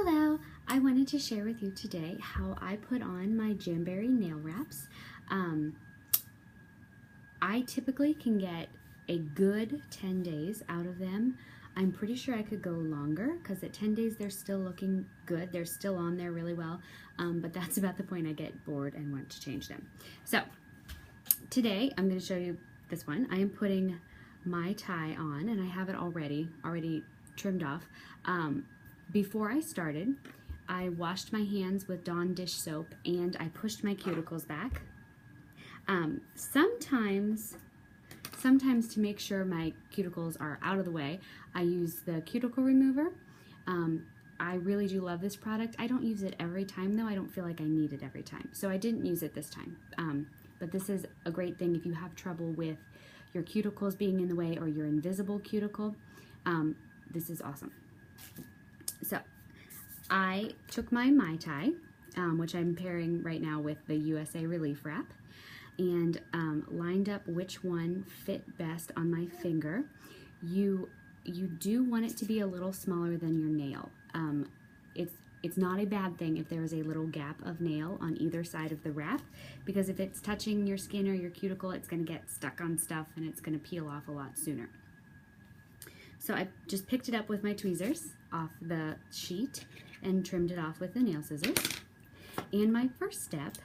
Hello! I wanted to share with you today how I put on my Jamberry nail wraps. I typically can get a good 10 days out of them. I'm pretty sure I could go longer because at 10 days they're still looking good. They're still on there really well, but that's about the point I get bored and want to change them. So today I'm going to show you this one. I am putting my tie on and I have it already trimmed off. Before I started, I washed my hands with Dawn dish soap and I pushed my cuticles back. Sometimes to make sure my cuticles are out of the way, I use the cuticle remover. I really do love this product. I don't use it every time though. I don't feel like I need it every time. So I didn't use it this time. But this is a great thing if you have trouble with your cuticles being in the way or your invisible cuticle. This is awesome. So I took my Mai Tai, which I'm pairing right now with the USA Relief Wrap, and lined up which one fit best on my finger. You do want it to be a little smaller than your nail. It's not a bad thing if there is a little gap of nail on either side of the wrap, because if it's touching your skin or your cuticle, it's going to get stuck on stuff and it's going to peel off a lot sooner. So I just picked it up with my tweezers off the sheet and trimmed it off with the nail scissors. And my first step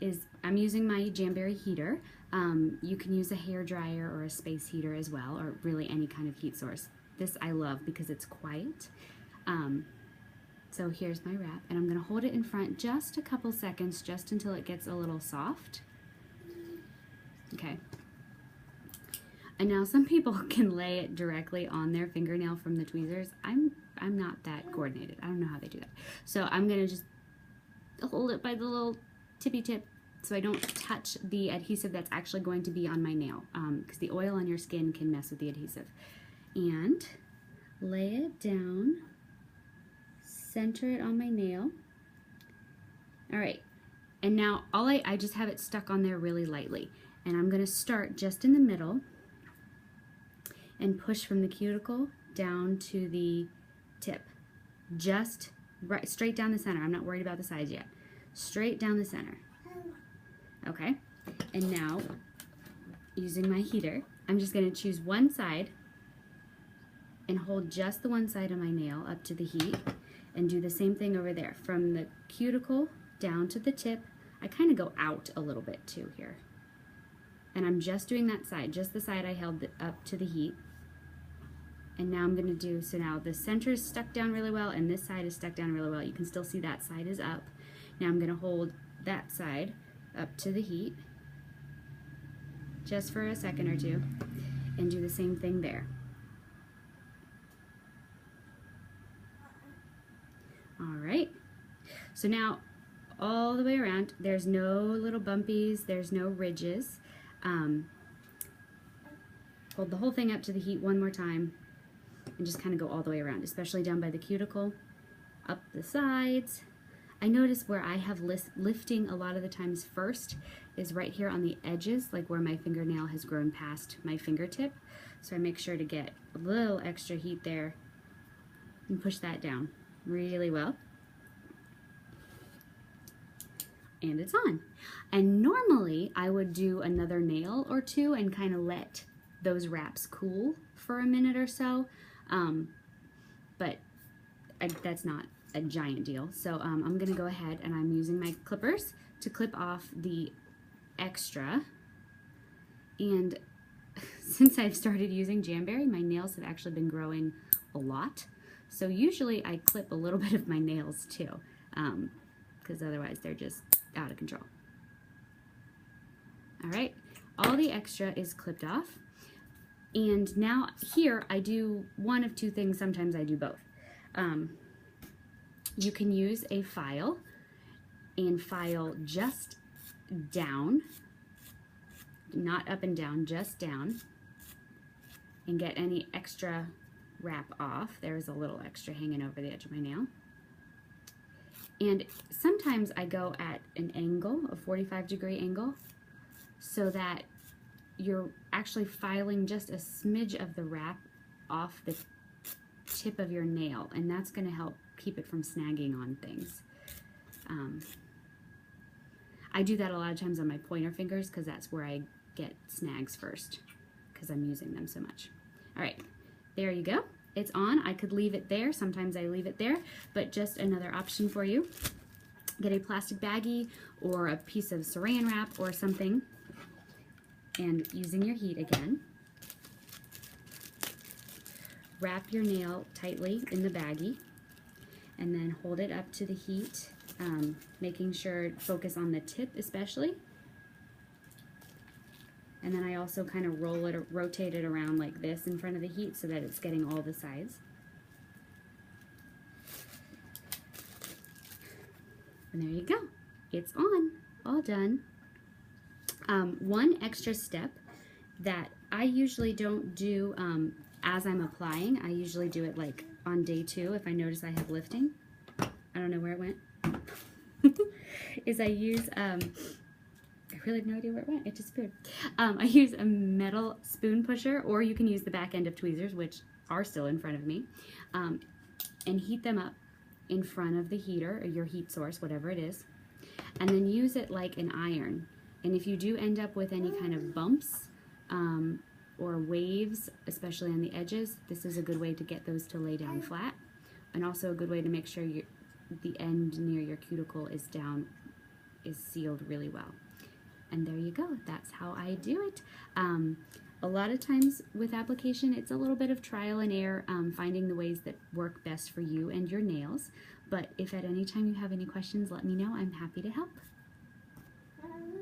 is I'm using my Jamberry heater. You can use a hair dryer or a space heater as well, or really any kind of heat source. This I love because it's quiet. So here's my wrap, and I'm going to hold it in front just a couple seconds, just until it gets a little soft. Okay. And now some people can lay it directly on their fingernail from the tweezers. I'm not that coordinated. I don't know how they do that. So I'm going to just hold it by the little tippy tip so I don't touch the adhesive that's actually going to be on my nail, because the oil on your skin can mess with the adhesive. And lay it down, center it on my nail. All right, and now I just have it stuck on there really lightly, and I'm going to start just in the middle and push from the cuticle down to the tip. Just right, straight down the center. I'm not worried about the sides yet. Straight down the center. Okay, and now using my heater, I'm just going to choose one side and hold just the one side of my nail up to the heat and do the same thing over there. From the cuticle down to the tip, I kind of go out a little bit too here. And I'm just doing that side, just the side I held up to the heat. And now I'm going to do, so now the center is stuck down really well and this side is stuck down really well. You can still see that side is up. Now I'm going to hold that side up to the heat just for a second or two and do the same thing there. All right, so now all the way around, there's no little bumpies, there's no ridges. Hold the whole thing up to the heat one more time and just kind of go all the way around, especially down by the cuticle, up the sides. I notice where I have lifting a lot of the times first is right here on the edges, like where my fingernail has grown past my fingertip. So I make sure to get a little extra heat there and push that down really well. And it's on. And normally I would do another nail or two and kind of let those wraps cool for a minute or so, but that's not a giant deal. So I'm gonna go ahead and I'm using my clippers to clip off the extra. And since I've started using Jamberry, my nails have actually been growing a lot. So usually I clip a little bit of my nails too, because otherwise they're just out of control. All right, all the extra is clipped off. And now here I do one of two things. Sometimes I do both. You can use a file and file just down, not up and down, just down, and get any extra wrap off. There's a little extra hanging over the edge of my nail. And sometimes I go at an angle, a 45-degree angle, so that you're actually filing just a smidge of the wrap off the tip of your nail, and that's going to help keep it from snagging on things. I do that a lot of times on my pointer fingers because that's where I get snags first because I'm using them so much. All right, there you go. It's on. I could leave it there. Sometimes I leave it there, but just another option for you. Get a plastic baggie or a piece of saran wrap or something, and using your heat again, wrap your nail tightly in the baggie and then hold it up to the heat, making sure focus on the tip especially. And then I also kind of rotate it around like this in front of the heat so that it's getting all the sides. And there you go. It's on. All done. One extra step that I usually don't do as I'm applying, I usually do it like on day 2 if I notice I have lifting. I don't know where it went. Is I use, I really have no idea where it went. It disappeared. I use a metal spoon pusher, or you can use the back end of tweezers, which are still in front of me, and heat them up in front of the heater, or your heat source, whatever it is, and then use it like an iron. And if you do end up with any kind of bumps or waves, especially on the edges, this is a good way to get those to lay down flat, and also a good way to make sure the end near your cuticle is sealed really well. And there you go. That's how I do it. A lot of times with application, it's a little bit of trial and error, finding the ways that work best for you and your nails. But if at any time you have any questions, let me know. I'm happy to help.